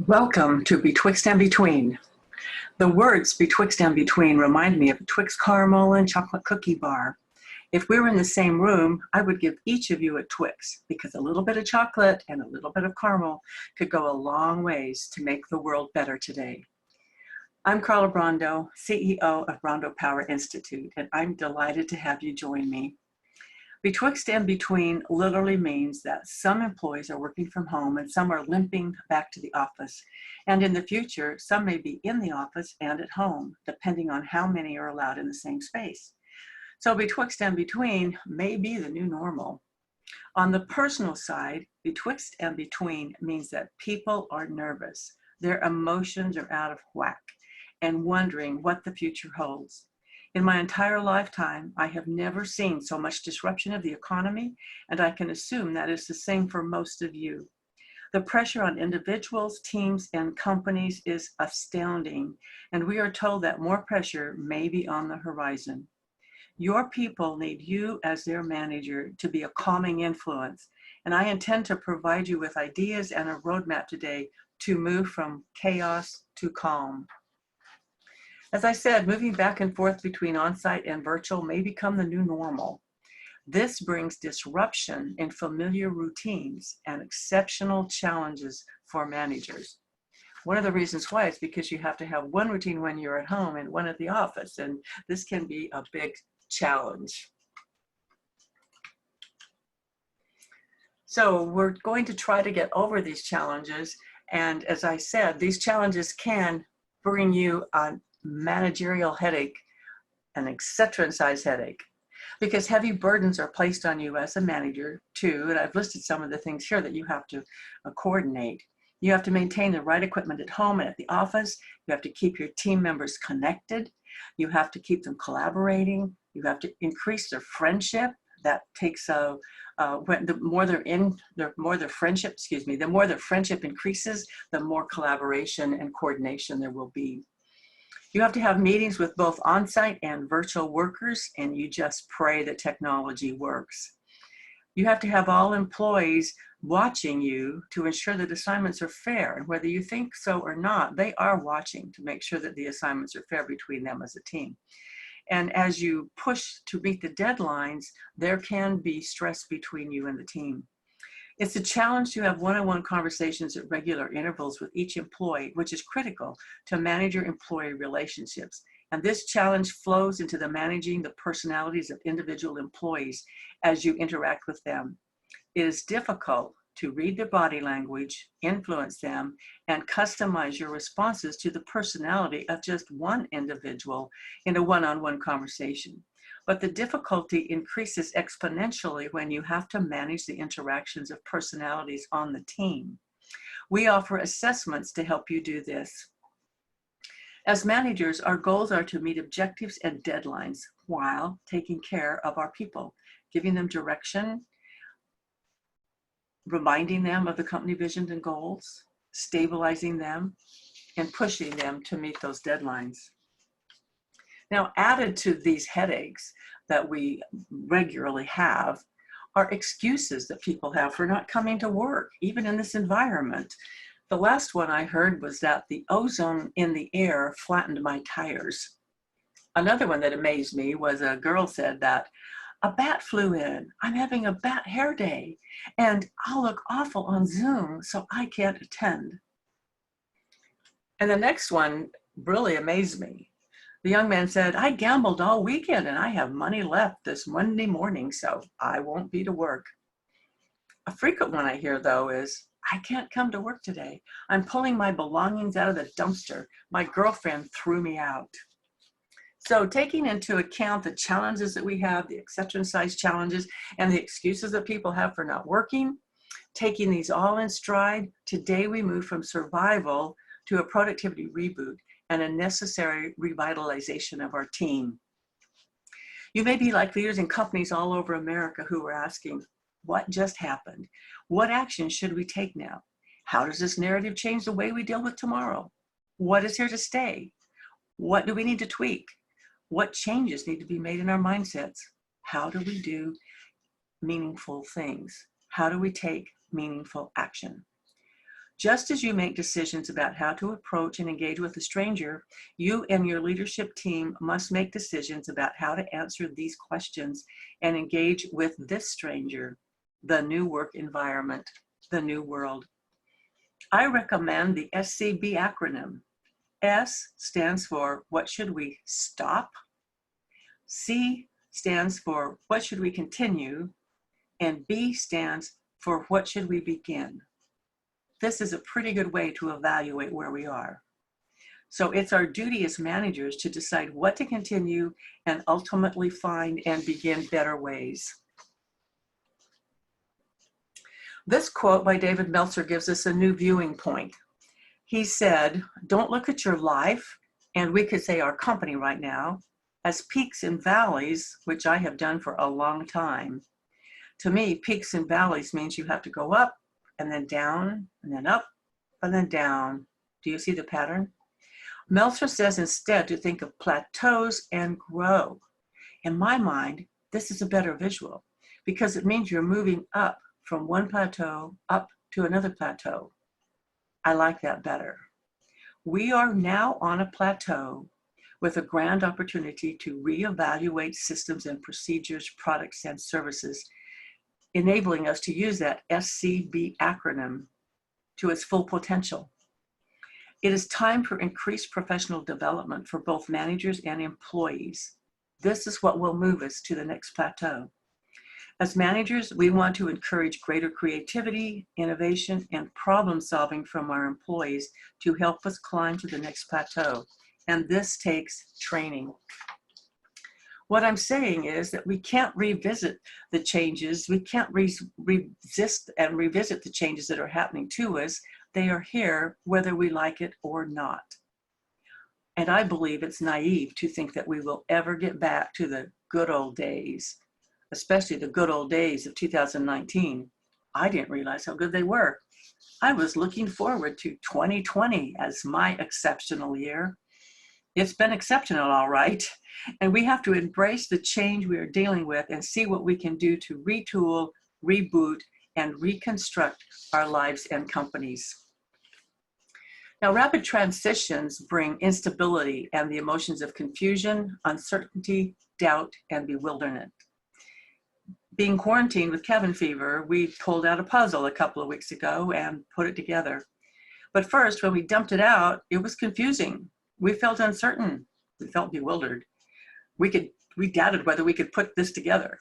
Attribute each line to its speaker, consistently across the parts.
Speaker 1: Welcome to Betwixt and Between. The words betwixt and between remind me of a Twix caramel and chocolate cookie bar. If we were in the same room, I would give each of you a Twix because a little bit of chocolate and a little bit of caramel could go a long ways to make the world better today. I'm Carla Brondo, CEO of Brondo Power Institute, and I'm delighted to have you join me. Betwixt and between literally means that some employees are working from home and some are limping back to the office. And in the future, some may be in the office and at home, depending on how many are allowed in the same space. So betwixt and between may be the new normal. On the personal side, betwixt and between means that people are nervous. Their emotions are out of whack and wondering what the future holds. In my entire lifetime, I have never seen so much disruption of the economy, and I can assume that is the same for most of you. The pressure on individuals, teams, and companies is astounding, and we are told that more pressure may be on the horizon. Your people need you as their manager to be a calming influence, and I intend to provide you with ideas and a roadmap today to move from chaos to calm. As I said, moving back and forth between on-site and virtual may become the new normal. This brings disruption in familiar routines and exceptional challenges for managers. One of the reasons why is because you have to have one routine when you're at home and one at the office, and this can be a big challenge. So we're going to try to get over these challenges, and as I said, these challenges can bring you a managerial headache, an etc. headache, because heavy burdens are placed on you as a manager too. And I've listed some of the things here that you have to coordinate. You have to maintain the right equipment at home and at the office. You have to keep your team members connected. You have to keep them collaborating. You have to increase their friendship. That takes the more their friendship increases, the more collaboration and coordination there will be. You have to have meetings with both on-site and virtual workers, and you just pray that technology works. You have to have all employees watching you to ensure that assignments are fair, and whether you think so or not, they are watching to make sure that the assignments are fair between them as a team. And as you push to meet the deadlines, there can be stress between you and the team. It's a challenge to have one-on-one conversations at regular intervals with each employee, which is critical to manager-employee relationships. And this challenge flows into the managing the personalities of individual employees as you interact with them. It is difficult to read their body language, influence them, and customize your responses to the personality of just one individual in a one-on-one conversation. But the difficulty increases exponentially when you have to manage the interactions of personalities on the team. We offer assessments to help you do this. As managers, our goals are to meet objectives and deadlines while taking care of our people, giving them direction, reminding them of the company vision and goals, stabilizing them, and pushing them to meet those deadlines. Now, added to these headaches that we regularly have are excuses that people have for not coming to work, even in this environment. The last one I heard was that the ozone in the air flattened my tires. Another one that amazed me was a girl said that a bat flew in. I'm having a bat hair day, and I'll look awful on Zoom, so I can't attend. And the next one really amazed me. The young man said, I gambled all weekend and I have money left this Monday morning, so I won't be to work. A frequent one I hear, though, is, I can't come to work today. I'm pulling my belongings out of the dumpster. My girlfriend threw me out. So taking into account the challenges that we have, the exception-size challenges, and the excuses that people have for not working, taking these all in stride, today we move from survival to a productivity reboot and a necessary revitalization of our team. You may be like leaders in companies all over America who are asking, what just happened? What action should we take now? How does this narrative change the way we deal with tomorrow? What is here to stay? What do we need to tweak? What changes need to be made in our mindsets? How do we do meaningful things? How do we take meaningful action? Just as you make decisions about how to approach and engage with a stranger, you and your leadership team must make decisions about how to answer these questions and engage with this stranger, the new work environment, the new world. I recommend the SCB acronym. S stands for what should we stop? C stands for what should we continue? And B stands for what should we begin? This is a pretty good way to evaluate where we are. So it's our duty as managers to decide what to continue and ultimately find and begin better ways. This quote by David Meltzer gives us a new viewing point. He said, don't look at your life, and we could say our company right now, as peaks and valleys, which I have done for a long time. To me, peaks and valleys means you have to go up and then down and then up and then down. Do you see the pattern? Meltzer says instead to think of plateaus and grow. In my mind, this is a better visual because it means you're moving up from one plateau up to another plateau. I like that better. We are now on a plateau with a grand opportunity to reevaluate systems and procedures, products and services, enabling us to use that SCB acronym to its full potential. It is time for increased professional development for both managers and employees. This is what will move us to the next plateau. As managers, we want to encourage greater creativity, innovation, and problem solving from our employees to help us climb to the next plateau. And this takes training. What I'm saying is that we can't revisit the changes. We can't resist and revisit the changes that are happening to us. They are here whether we like it or not. And I believe it's naive to think that we will ever get back to the good old days, especially the good old days of 2019. I didn't realize how good they were. I was looking forward to 2020 as my exceptional year. It's been exceptional, all right. And we have to embrace the change we are dealing with and see what we can do to retool, reboot, and reconstruct our lives and companies. Now, rapid transitions bring instability and the emotions of confusion, uncertainty, doubt, and bewilderment. Being quarantined with cabin fever, we pulled out a puzzle a couple of weeks ago and put it together. But first, when we dumped it out, it was confusing. We felt uncertain. We felt bewildered. We doubted whether we could put this together.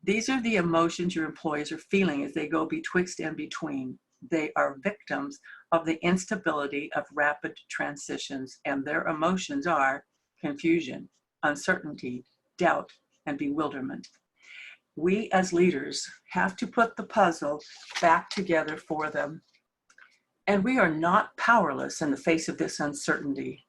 Speaker 1: These are the emotions your employees are feeling as they go betwixt and between. They are victims of the instability of rapid transitions, and their emotions are confusion, uncertainty, doubt, and bewilderment. We as leaders have to put the puzzle back together for them. And we are not powerless in the face of this uncertainty.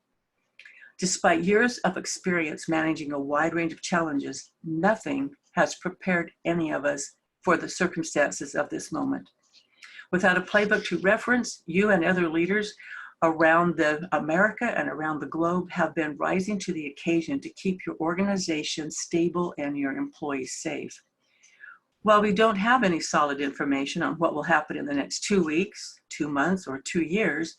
Speaker 1: Despite years of experience managing a wide range of challenges, nothing has prepared any of us for the circumstances of this moment. Without a playbook to reference, you and other leaders around America and around the globe have been rising to the occasion to keep your organization stable and your employees safe. While we don't have any solid information on what will happen in the next 2 weeks, 2 months, or 2 years,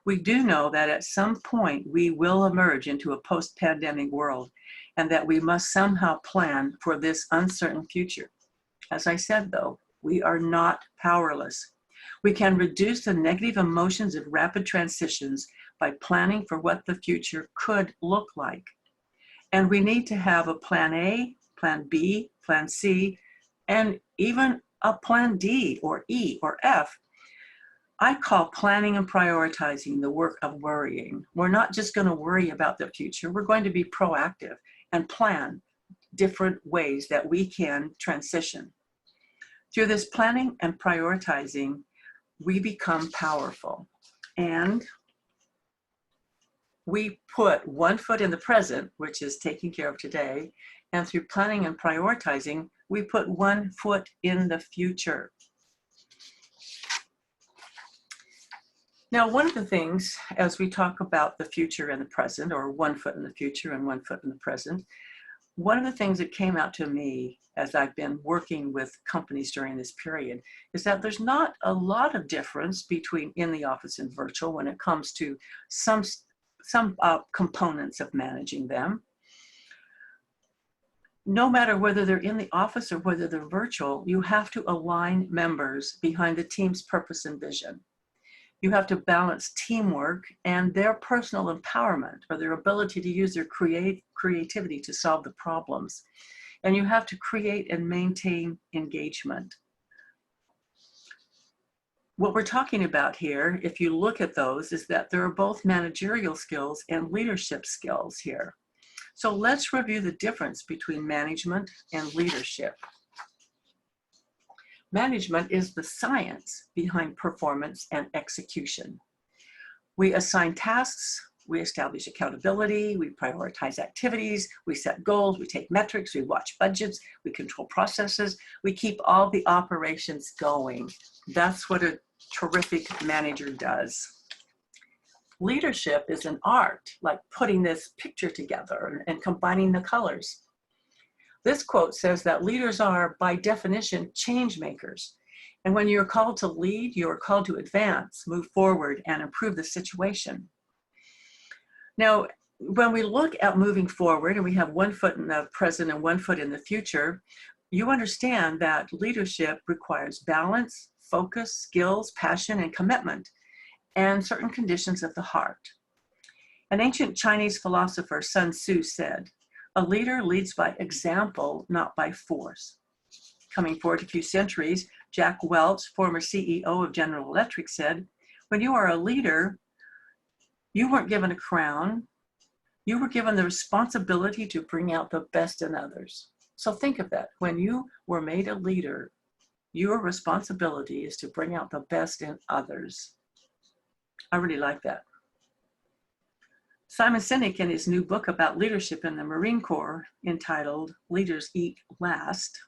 Speaker 1: we do know that at some point we will emerge into a post-pandemic world and that we must somehow plan for this uncertain future. As I said, though, we are not powerless. We can reduce the negative emotions of rapid transitions by planning for what the future could look like. And we need to have a plan A, plan B, plan C, and even a plan D or E or F. I call planning and prioritizing the work of worrying. We're not just going to worry about the future. We're going to be proactive and plan different ways that we can transition. Through this planning and prioritizing, we become powerful. And we put one foot in the present, which is taking care of today, and through planning and prioritizing, we put 1 foot in the future. Now, one of the things, as we talk about the future and the present, or 1 foot in the future and 1 foot in the present, one of the things that came out to me as I've been working with companies during this period, is that there's not a lot of difference between in the office and virtual when it comes to some components of managing them. No matter whether they're in the office or whether they're virtual, you have to align members behind the team's purpose and vision. You have to balance teamwork and their personal empowerment, or their ability to use their creativity to solve the problems. And you have to create and maintain engagement. What we're talking about here, if you look at those, is that there are both managerial skills and leadership skills here. So let's review the difference between management and leadership. Management is the science behind performance and execution. We assign tasks, we establish accountability, we prioritize activities, we set goals, we take metrics, we watch budgets, we control processes, we keep all the operations going. That's what a terrific manager does. Leadership is an art, like putting this picture together and combining the colors. This quote says that leaders are, by definition, change makers. And when you're called to lead, you are called to advance, move forward, and improve the situation. Now, when we look at moving forward, and we have one foot in the present and one foot in the future, you understand that leadership requires balance, focus, skills, passion, and commitment, and certain conditions of the heart. An ancient Chinese philosopher, Sun Tzu, said, "A leader leads by example, not by force." Coming forward a few centuries, Jack Welch, former CEO of General Electric, said, "When you are a leader, you weren't given a crown, you were given the responsibility to bring out the best in others." So think of that. When you were made a leader, your responsibility is to bring out the best in others. I really like that. Simon Sinek, in his new book about leadership in the Marine Corps, entitled Leaders Eat Last,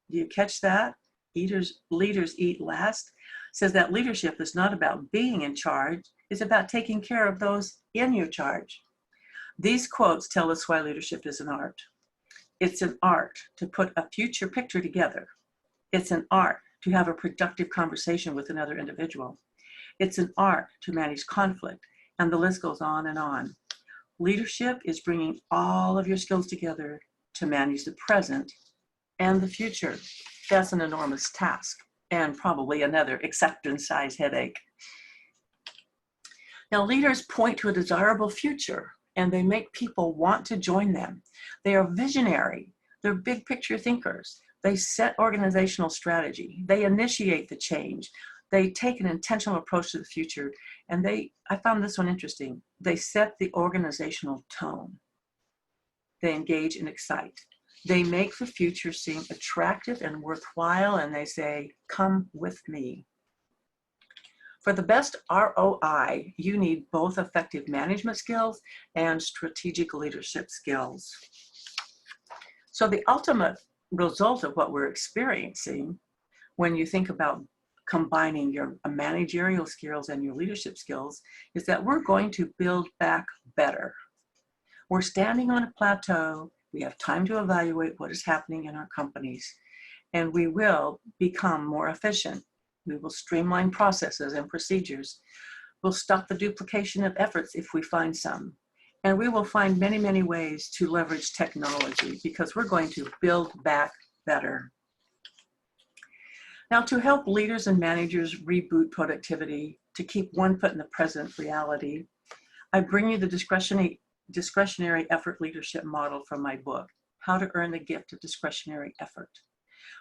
Speaker 1: do you catch that? Leaders eat last, says that leadership is not about being in charge, it's about taking care of those in your charge. These quotes tell us why leadership is an art. It's an art to put a future picture together. It's an art to have a productive conversation with another individual. It's an art to manage conflict, and the list goes on and on. Leadership is bringing all of your skills together to manage the present and the future. That's an enormous task, and probably another acceptance-size headache. Now, leaders point to a desirable future, and they make people want to join them. They are visionary. They're big picture thinkers. They set organizational strategy. They initiate the change. They take an intentional approach to the future, and I found this one interesting. They set the organizational tone. They engage and excite. They make the future seem attractive and worthwhile, and they say, "Come with me." For the best ROI, you need both effective management skills and strategic leadership skills. So the ultimate result of what we're experiencing when you think about combining your managerial skills and your leadership skills is that we're going to build back better. We're standing on a plateau. We have time to evaluate what is happening in our companies, and we will become more efficient. We will streamline processes and procedures. We'll stop the duplication of efforts if we find some. And we will find many, many ways to leverage technology because we're going to build back better. Now, to help leaders and managers reboot productivity, to keep one foot in the present reality, I bring you the discretionary effort leadership model from my book, How to Earn the Gift of Discretionary Effort.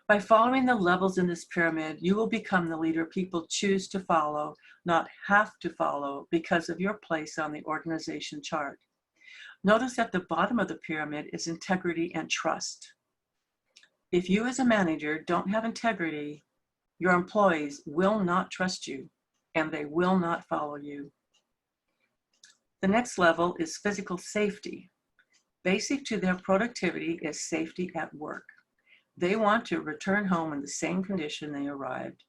Speaker 1: By following the levels in this pyramid, you will become the leader people choose to follow, not have to follow, because of your place on the organization chart. Notice at the bottom of the pyramid is integrity and trust. If you as a manager don't have integrity, your employees will not trust you, and they will not follow you. The next level is physical safety. Basic to their productivity is safety at work. They want to return home in the same condition they arrived.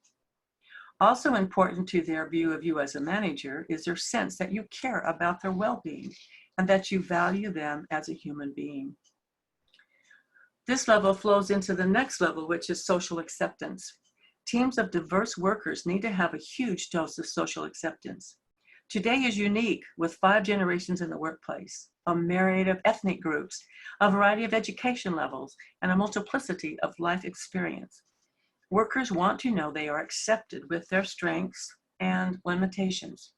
Speaker 1: Also important to their view of you as a manager is their sense that you care about their well-being and that you value them as a human being. This level flows into the next level, which is social acceptance. Teams of diverse workers need to have a huge dose of social acceptance. Today is unique with 5 generations in the workplace, a myriad of ethnic groups, a variety of education levels, and a multiplicity of life experience. Workers want to know they are accepted with their strengths and limitations.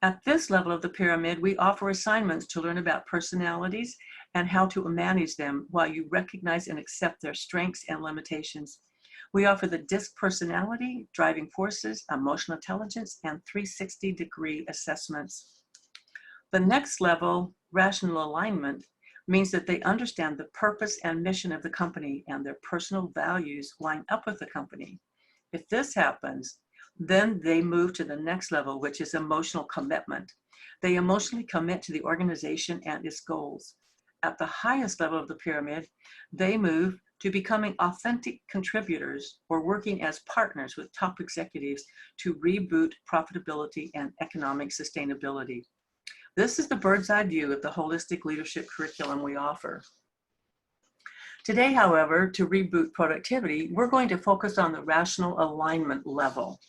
Speaker 1: At this level of the pyramid, we offer assignments to learn about personalities and how to manage them while you recognize and accept their strengths and limitations. We offer the DISC personality, driving forces, emotional intelligence, and 360-degree assessments. The next level, rational alignment, means that they understand the purpose and mission of the company and their personal values line up with the company. If this happens, then they move to the next level, which is emotional commitment. They emotionally commit to the organization and its goals. At the highest level of the pyramid, they move to becoming authentic contributors or working as partners with top executives to reboot profitability and economic sustainability. This is the bird's eye view of the holistic leadership curriculum we offer. Today, however, to reboot productivity, we're going to focus on the rational alignment level.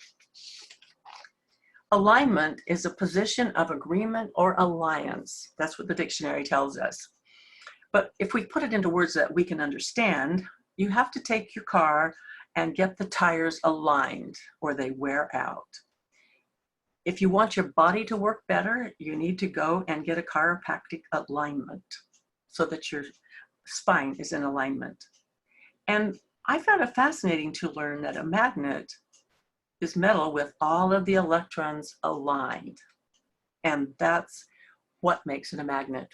Speaker 1: Alignment is a position of agreement or alliance. That's what the dictionary tells us. But if we put it into words that we can understand, you have to take your car and get the tires aligned or they wear out. If you want your body to work better, you need to go and get a chiropractic alignment so that your spine is in alignment. And I found it fascinating to learn that a magnet is metal with all of the electrons aligned. And that's what makes it a magnet.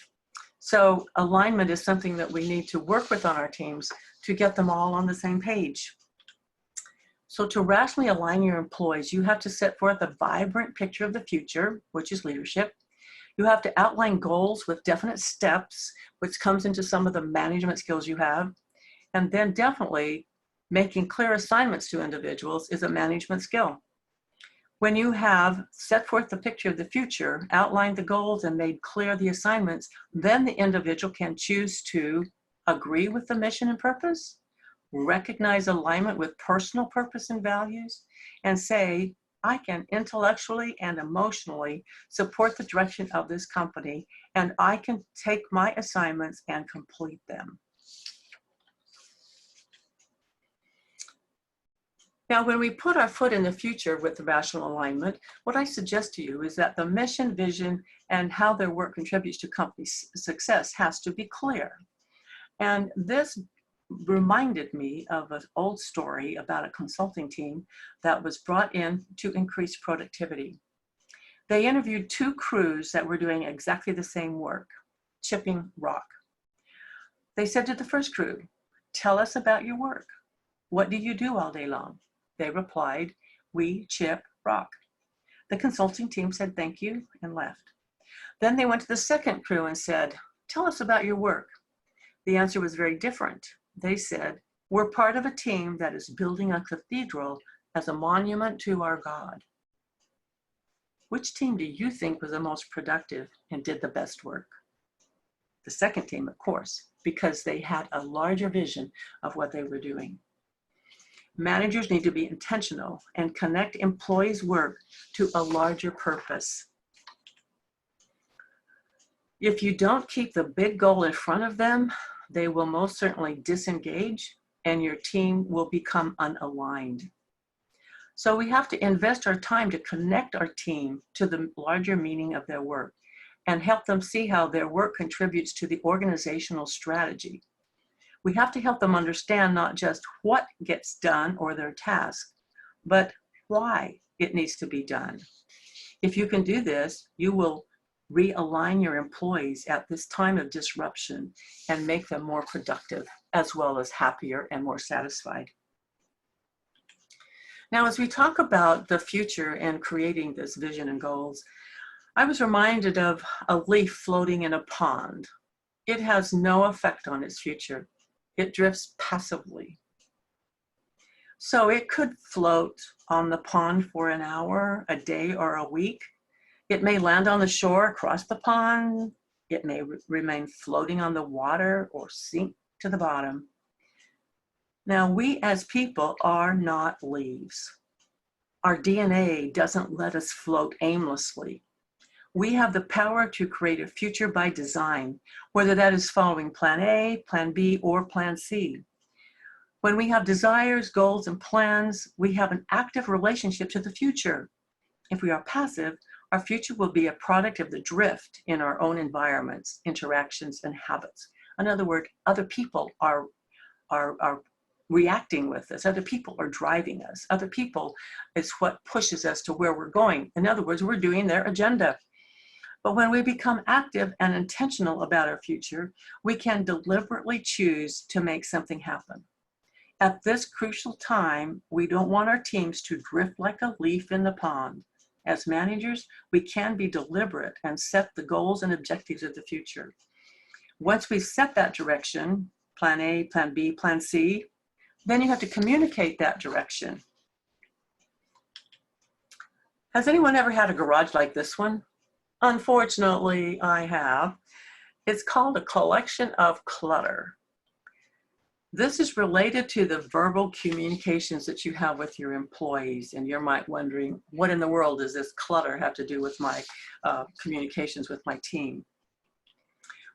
Speaker 1: So alignment is something that we need to work with on our teams to get them all on the same page. So to rationally align your employees, you have to set forth a vibrant picture of the future, which is leadership. You have to outline goals with definite steps, which comes into some of the management skills you have. And then definitely making clear assignments to individuals is a management skill. When you have set forth the picture of the future, outlined the goals, and made clear the assignments, then the individual can choose to agree with the mission and purpose, recognize alignment with personal purpose and values, and say, I can intellectually and emotionally support the direction of this company, and I can take my assignments and complete them. Now, when we put our foot in the future with the rational alignment, what I suggest to you is that the mission, vision, and how their work contributes to company success has to be clear. And this reminded me of an old story about a consulting team that was brought in to increase productivity. They interviewed 2 crews that were doing exactly the same work, chipping rock. They said to the first crew, tell us about your work. What do you do all day long? They replied, we chip rock. The consulting team said thank you and left. Then they went to the second crew and said, tell us about your work. The answer was very different. They said, we're part of a team that is building a cathedral as a monument to our God. Which team do you think was the most productive and did the best work? The second team, of course, because they had a larger vision of what they were doing. Managers need to be intentional and connect employees' work to a larger purpose. If you don't keep the big goal in front of them, they will most certainly disengage and your team will become unaligned. So we have to invest our time to connect our team to the larger meaning of their work and help them see how their work contributes to the organizational strategy. We have to help them understand not just what gets done or their task, but why it needs to be done. If you can do this, you will realign your employees at this time of disruption and make them more productive, as well as happier and more satisfied. Now, as we talk about the future and creating this vision and goals, I was reminded of a leaf floating in a pond. It has no effect on its future. It drifts passively. So it could float on the pond for an hour, a day, or a week. It may land on the shore across the pond. It may remain floating on the water or sink to the bottom. Now, we as people are not leaves. Our DNA doesn't let us float aimlessly. We have the power to create a future by design, whether that is following Plan A, Plan B, or Plan C. When we have desires, goals, and plans, we have an active relationship to the future. If we are passive, our future will be a product of the drift in our own environments, interactions, and habits. In other words, other people are reacting with us. Other people are driving us. Other people is what pushes us to where we're going. In other words, we're doing their agenda. But when we become active and intentional about our future, we can deliberately choose to make something happen. At this crucial time, we don't want our teams to drift like a leaf in the pond. As managers, we can be deliberate and set the goals and objectives of the future. Once we've set that direction, Plan A, Plan B, Plan C, then you have to communicate that direction. Has anyone ever had a garage like this one? Unfortunately, I have. It's called a collection of clutter. This is related to the verbal communications that you have with your employees, and you might wondering, what in the world does this clutter have to do with my communications with my team?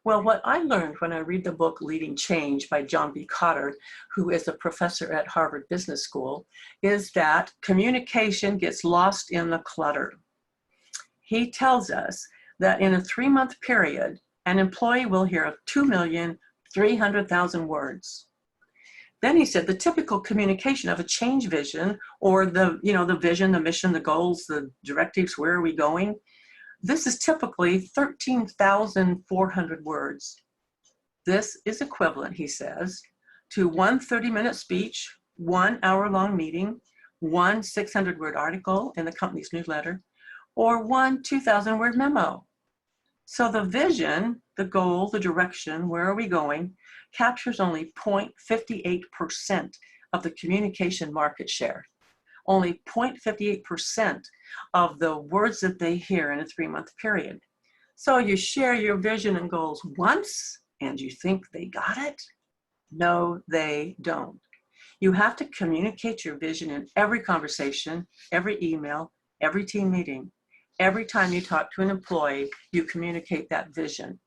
Speaker 1: Well, what I learned when I read the book Leading Change by John B. Cotter, who is a professor at Harvard Business School, is that communication gets lost in the clutter. He tells us that in a 3-month period, an employee will hear 2,300,000 words. Then he said the typical communication of a change vision, or the vision, the mission, the goals, the directives, where are we going? This is typically 13,400 words. This is equivalent, he says, to one 30-minute speech, 1 hour-long meeting, one 600-word article in the company's newsletter, or one 2,000-word memo. So the vision, the goal, the direction, where are we going, captures only 0.58% of the communication market share. Only 0.58% of the words that they hear in a 3-month period. So you share your vision and goals once and you think they got it? No, they don't. You have to communicate your vision in every conversation, every email, every team meeting. Every time you talk to an employee, you communicate that vision.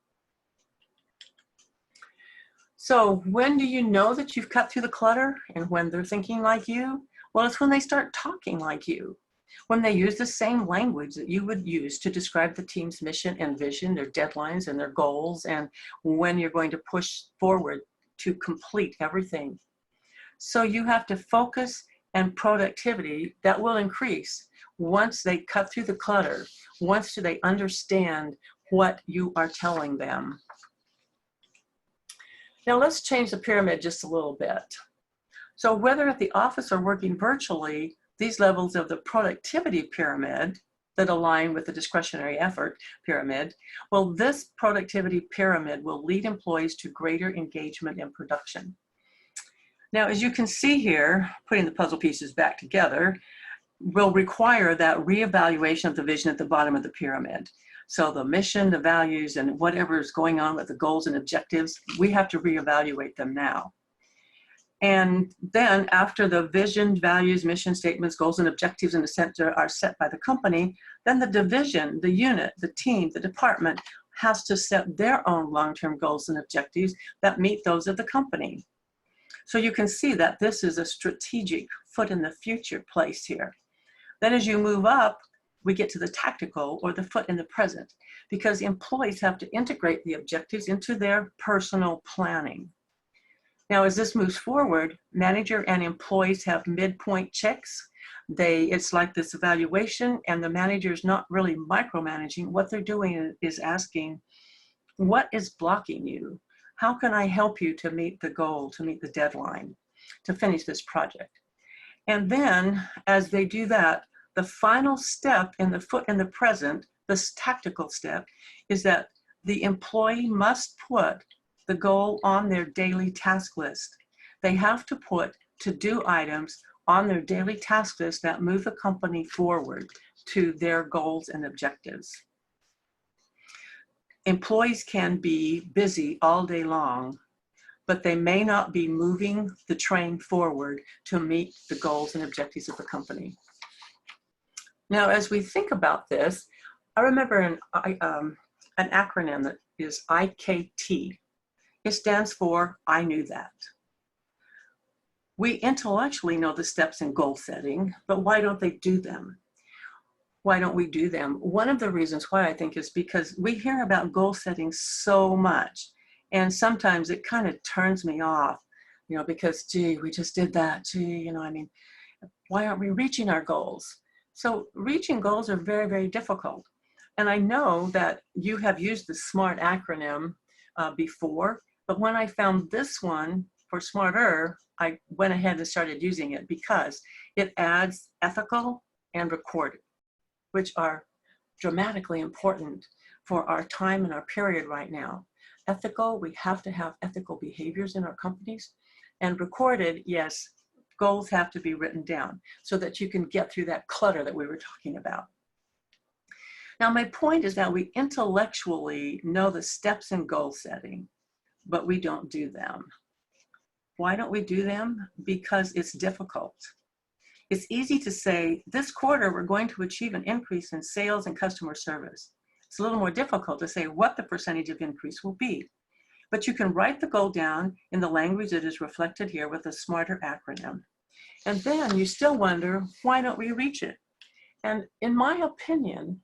Speaker 1: So when do you know that you've cut through the clutter and when they're thinking like you? Well, it's when they start talking like you, when they use the same language that you would use to describe the team's mission and vision, their deadlines and their goals, and when you're going to push forward to complete everything. So you have to focus, and productivity that will increase once they cut through the clutter, once they understand what you are telling them. Now let's change the pyramid just a little bit. So whether at the office or working virtually, these levels of the productivity pyramid that align with the discretionary effort pyramid, well, this productivity pyramid will lead employees to greater engagement and production. Now, as you can see here, putting the puzzle pieces back together will require that reevaluation of the vision at the bottom of the pyramid. So the mission, the values, and whatever is going on with the goals and objectives, we have to reevaluate them now. And then after the vision, values, mission statements, goals, and objectives in the center are set by the company, then the division, the unit, the team, the department has to set their own long-term goals and objectives that meet those of the company. So you can see that this is a strategic foot in the future place here. Then as you move up, we get to the tactical, or the foot in the present, because employees have to integrate the objectives into their personal planning. Now, as this moves forward, manager and employees have midpoint checks. It's like this evaluation, and the manager's not really micromanaging. What they're doing is asking, what is blocking you? How can I help you to meet the goal, to meet the deadline, to finish this project? And then, as they do that, the final step in the foot in the present, this tactical step, is that the employee must put the goal on their daily task list. They have to put to-do items on their daily task list that move the company forward to their goals and objectives. Employees can be busy all day long, but they may not be moving the train forward to meet the goals and objectives of the company. Now, as we think about this, I remember an acronym that is IKT. It stands for I knew that. We intellectually know the steps in goal setting, but why don't they do them? Why don't we do them? One of the reasons why I think is because we hear about goal setting so much, and sometimes it kind of turns me off, because, gee, we just did that. Gee, why aren't we reaching our goals? So reaching goals are very, very difficult. And I know that you have used the SMART acronym before, but when I found this one for SMARTer, I went ahead and started using it because it adds ethical and recorded, which are dramatically important for our time and our period right now. Ethical, we have to have ethical behaviors in our companies. And recorded, yes, goals have to be written down so that you can get through that clutter that we were talking about. Now, my point is that we intellectually know the steps in goal setting, but we don't do them. Why don't we do them? Because it's difficult. It's easy to say, this quarter, we're going to achieve an increase in sales and customer service. It's a little more difficult to say what the percentage of increase will be. But you can write the goal down in the language that is reflected here with the SMARTer acronym. And then you still wonder, why don't we reach it? And in my opinion,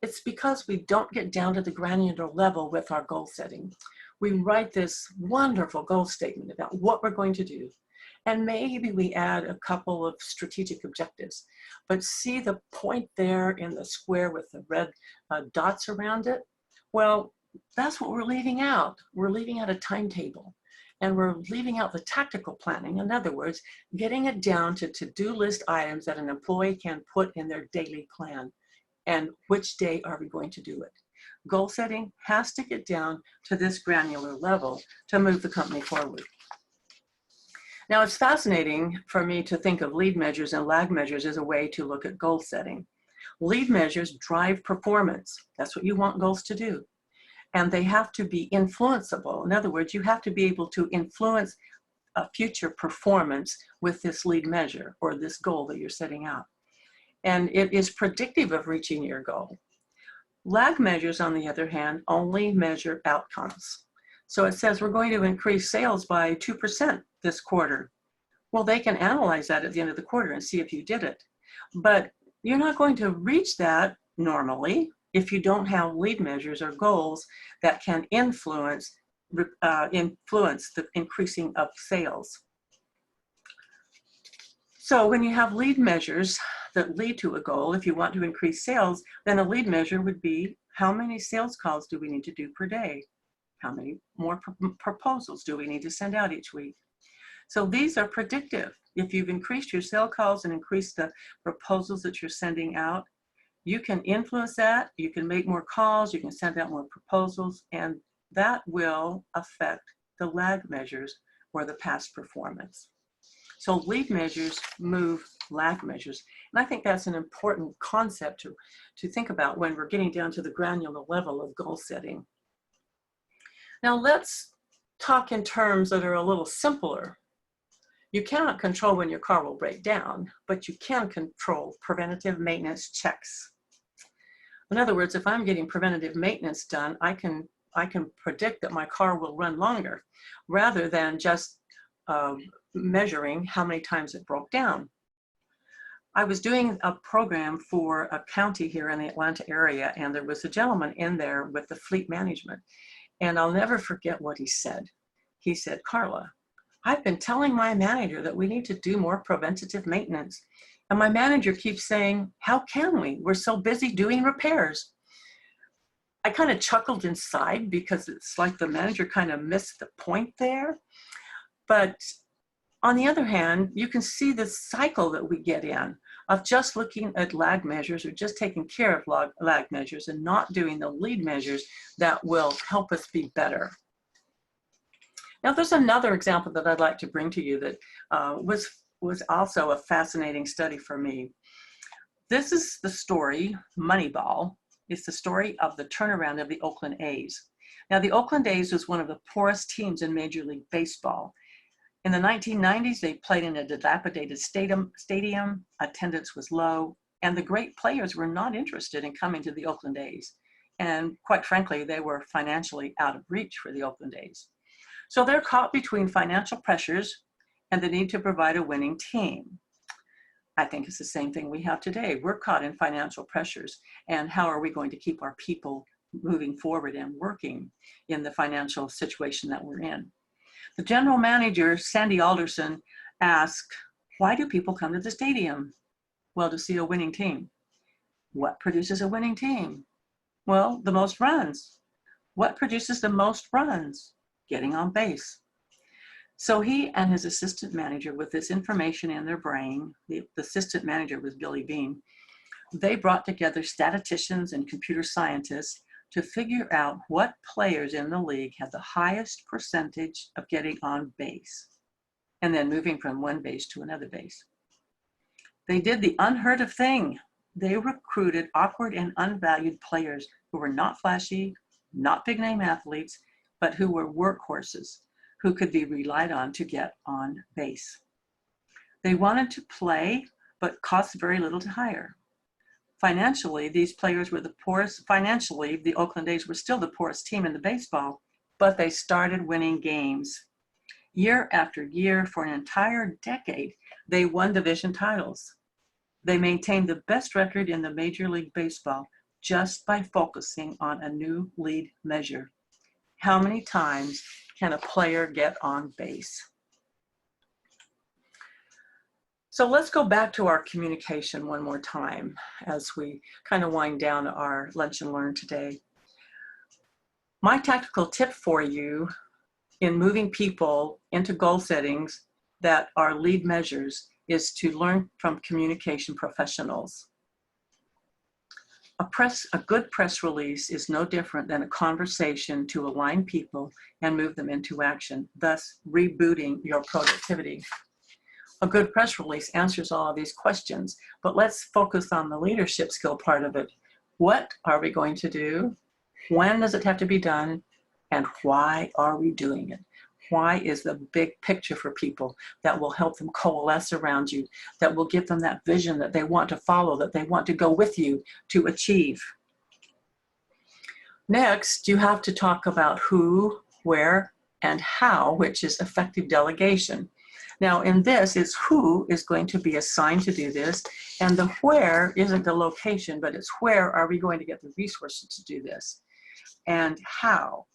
Speaker 1: it's because we don't get down to the granular level with our goal setting. We write this wonderful goal statement about what we're going to do. And maybe we add a couple of strategic objectives. But see the point there in the square with the red dots around it? Well, that's what we're leaving out. We're leaving out a timetable. And we're leaving out the tactical planning. In other words, getting it down to to-do list items that an employee can put in their daily plan. And which day are we going to do it? Goal setting has to get down to this granular level to move the company forward. Now, it's fascinating for me to think of lead measures and lag measures as a way to look at goal setting. Lead measures drive performance. That's what you want goals to do. And they have to be influenceable. In other words, you have to be able to influence a future performance with this lead measure or this goal that you're setting out. And it is predictive of reaching your goal. Lag measures, on the other hand, only measure outcomes. So it says we're going to increase sales by 2% this quarter. Well, they can analyze that at the end of the quarter and see if you did it. But you're not going to reach that normally if you don't have lead measures or goals that can influence the increasing of sales. So when you have lead measures that lead to a goal, if you want to increase sales, then a lead measure would be how many sales calls do we need to do per day? How many more proposals do we need to send out each week? So these are predictive. If you've increased your sales calls and increased the proposals that you're sending out, you can influence that, you can make more calls, you can send out more proposals, and that will affect the lag measures or the past performance. So lead measures move lag measures. And I think that's an important concept to think about when we're getting down to the granular level of goal setting. Now let's talk in terms that are a little simpler. You cannot control when your car will break down, but you can control preventative maintenance checks. In other words, if I'm getting preventative maintenance done, I can predict that my car will run longer rather than just measuring how many times it broke down. I was doing a program for a county here in the Atlanta area, and there was a gentleman in there with the fleet management. And I'll never forget what he said. He said, Carla, I've been telling my manager that we need to do more preventative maintenance. And my manager keeps saying, how can we? We're so busy doing repairs. I kind of chuckled inside because it's like the manager kind of missed the point there. But on the other hand, you can see the cycle that we get in of just looking at lag measures or just taking care of lag measures and not doing the lead measures that will help us be better. Now, there's another example that I'd like to bring to you that was also a fascinating study for me. This is the story, Moneyball. It's the story of the turnaround of the Oakland A's. Now, the Oakland A's was one of the poorest teams in Major League Baseball. In the 1990s, they played in a dilapidated stadium, attendance was low, and the great players were not interested in coming to the Oakland A's. And quite frankly, they were financially out of reach for the Oakland A's. So they're caught between financial pressures and the need to provide a winning team. I think it's the same thing we have today. We're caught in financial pressures, and how are we going to keep our people moving forward and working in the financial situation that we're in? The general manager, Sandy Alderson, asked, why do people come to the stadium? Well, to see a winning team. What produces a winning team? Well, the most runs. What produces the most runs? Getting on base. So he and his assistant manager, with this information in their brain, the assistant manager was Billy Bean, they brought together statisticians and computer scientists to figure out what players in the league had the highest percentage of getting on base and then moving from one base to another base. They did the unheard of thing. They recruited awkward and unvalued players who were not flashy, not big name athletes, but who were workhorses, who could be relied on to get on base. They wanted to play, but cost very little to hire. Financially, these players were the poorest. Financially, the Oakland A's were still the poorest team in the baseball, but they started winning games. Year after year, for an entire decade, they won division titles. They maintained the best record in the Major League Baseball just by focusing on a new lead measure. How many times can a player get on base? So let's go back to our communication one more time as we kind of wind down our lunch and learn today. My tactical tip for you in moving people into goal settings that are lead measures is to learn from communication professionals. A good press release is no different than a conversation to align people and move them into action, thus rebooting your productivity. A good press release answers all of these questions, but let's focus on the leadership skill part of it. What are we going to do? When does it have to be done? And why are we doing it? Why is the big picture for people that will help them coalesce around you, that will give them that vision that they want to follow, that they want to go with you to achieve. Next, you have to talk about who, where, and how, which is effective delegation. Now in this is who is going to be assigned to do this, and the where isn't the location, but it's where are we going to get the resources to do this. And how.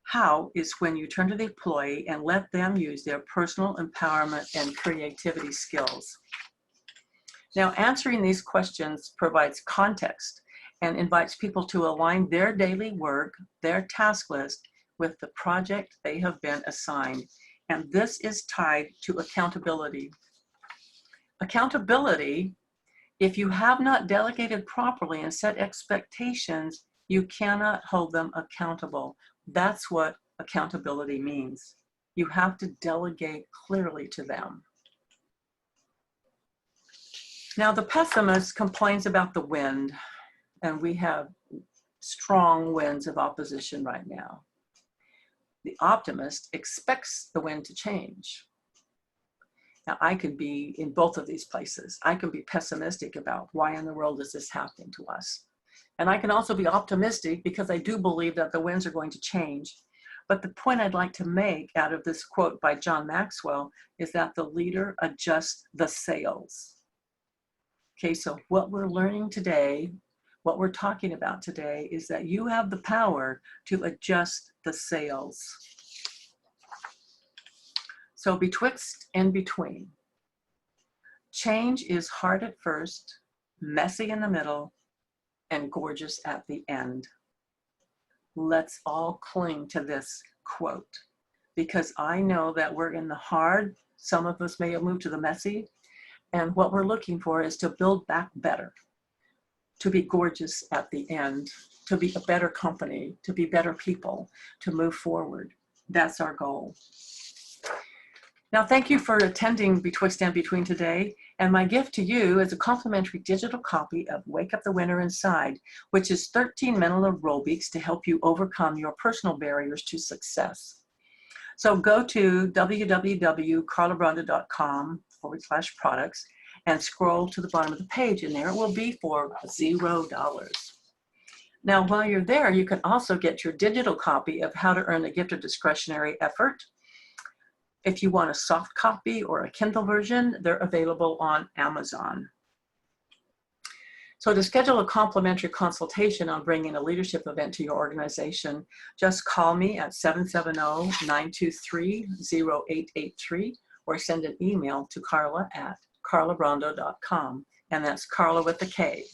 Speaker 1: How is when you turn to the employee and let them use their personal empowerment and creativity skills. Now answering these questions provides context and invites people to align their daily work, their task list, with the project they have been assigned. And this is tied to accountability. Accountability, if you have not delegated properly and set expectations, you cannot hold them accountable. That's what accountability means. You have to delegate clearly to them. Now the pessimist complains about the wind, and we have strong winds of opposition right now. The optimist expects the wind to change. Now I could be in both of these places. I can be pessimistic about why in the world is this happening to us. And I can also be optimistic because I do believe that the winds are going to change. But the point I'd like to make out of this quote by John Maxwell is that the leader adjusts the sails. Okay, so what we're learning today, what we're talking about today is that you have the power to adjust the sails. So betwixt and between. Change is hard at first, messy in the middle, and gorgeous at the end. Let's all cling to this quote, because I know that we're in the hard, some of us may have moved to the messy, and what we're looking for is to build back better, to be gorgeous at the end, to be a better company, to be better people, to move forward. That's our goal. Now, thank you for attending Betwixt and Between today. And my gift to you is a complimentary digital copy of Wake Up the Winner Inside, which is 13 mental aerobics to help you overcome your personal barriers to success. So go to www.carlabranda.com/products and scroll to the bottom of the page, and there it will be for $0. Now, while you're there, you can also get your digital copy of How to Earn the Gift of Discretionary Effort. If you want a soft copy or a Kindle version, they're available on Amazon. So to schedule a complimentary consultation on bringing a leadership event to your organization, just call me at 770-923-0883 or send an email to carla@carlabranda.com, and that's Carla with a K.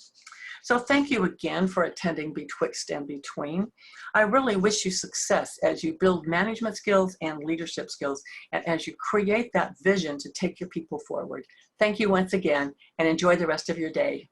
Speaker 1: So thank you again for attending Betwixt and Between. I really wish you success as you build management skills and leadership skills, and as you create that vision to take your people forward. Thank you once again, and enjoy the rest of your day.